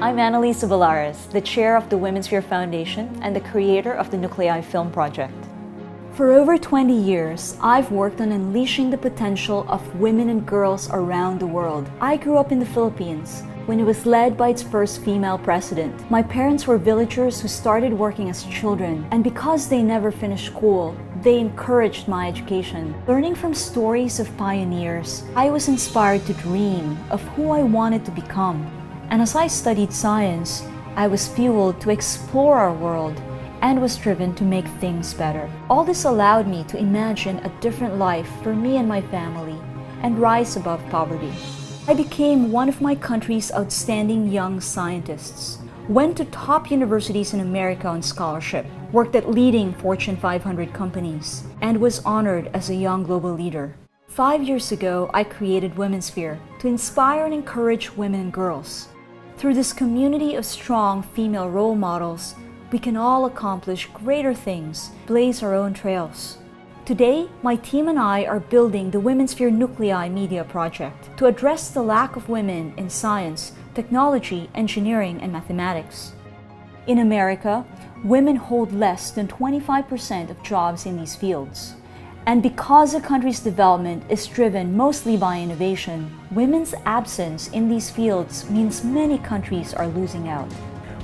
I'm Annalisa Vargas, the chair of the Womensphere Foundation and the creator of the Nuclei Film Project. For over 20 years, I've worked on unleashing the potential of women and girls around the world. I grew up in the Philippines when it was led by its first female president. My parents were villagers who started working as children, and because they never finished school, they encouraged my education. Learning from stories of pioneers, I was inspired to dream of who I wanted to become. And as I studied science, I was fueled to explore our world and was driven to make things better. All this allowed me to imagine a different life for me and my family and rise above poverty. I became one of my country's outstanding young scientists, went to top universities in America on scholarship, worked at leading Fortune 500 companies, and was honored as a young global leader. 5 years ago, I created Womensphere to inspire and encourage women and girls. Through this community of strong female role models, we can all accomplish greater things, blaze our own trails. Today, my team and I are building the Womensphere Nuclei media project to address the lack of women in science, technology, engineering, and mathematics. In America, women hold less than 25% of jobs in these fields. And because the country's development is driven mostly by innovation, women's absence in these fields means many countries are losing out.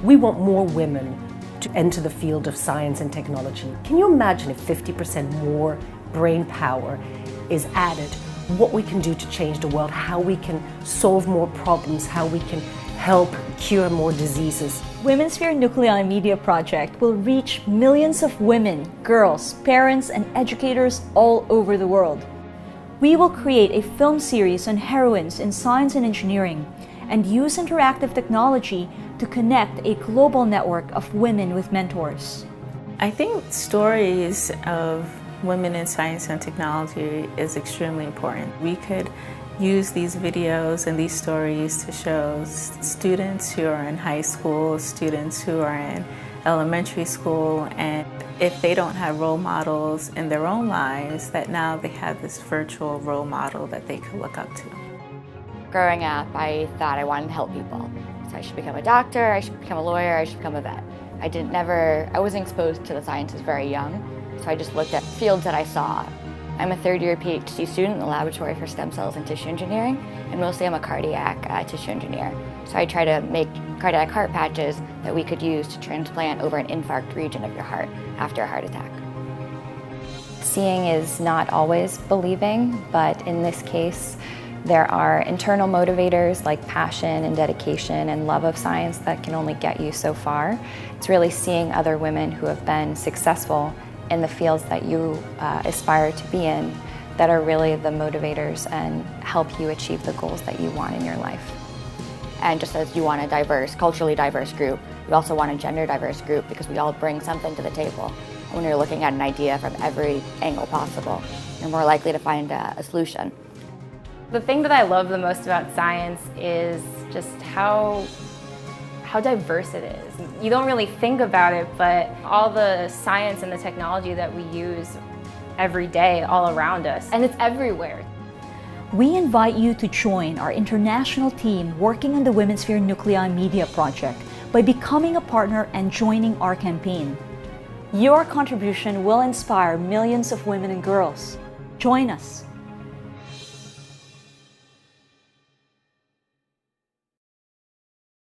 We want more women to enter the field of science and technology. Can you imagine if 50% more brain power is added, what we can do to change the world, how we can solve more problems, how we can help cure more diseases? Womensphere Nuclei Media Project will reach millions of women, girls, parents, and educators all over the world. We will create a film series on heroines in science and engineering and use interactive technology to connect a global network of women with mentors. I think stories of women in science and technology is extremely important. We could use these videos and these stories to show students who are in high school, students who are in elementary school, and if they don't have role models in their own lives, that now they have this virtual role model that they could look up to. Growing up, I thought I wanted to help people. So I should become a doctor, I should become a lawyer, I should become a vet. I wasn't exposed to the sciences very young, so I just looked at fields that I saw. I'm a third-year PhD student in the laboratory for stem cells and tissue engineering, and mostly I'm a cardiac tissue engineer. So I try to make cardiac heart patches that we could use to transplant over an infarct region of your heart after a heart attack. Seeing is not always believing, but in this case, there are internal motivators like passion and dedication and love of science that can only get you so far. It's really seeing other women who have been successful in the fields that you aspire to be in that are really the motivators and help you achieve the goals that you want in your life. And just as you want a diverse, culturally diverse group, we also want a gender diverse group because we all bring something to the table. And when you're looking at an idea from every angle possible, you're more likely to find a solution. The thing that I love the most about science is just how diverse it is. You don't really think about it, but all the science and the technology that we use every day all around us, and it's everywhere. We invite you to join our international team working on the Womensphere Nuclei Media Project by becoming a partner and joining our campaign. Your contribution will inspire millions of women and girls. Join us.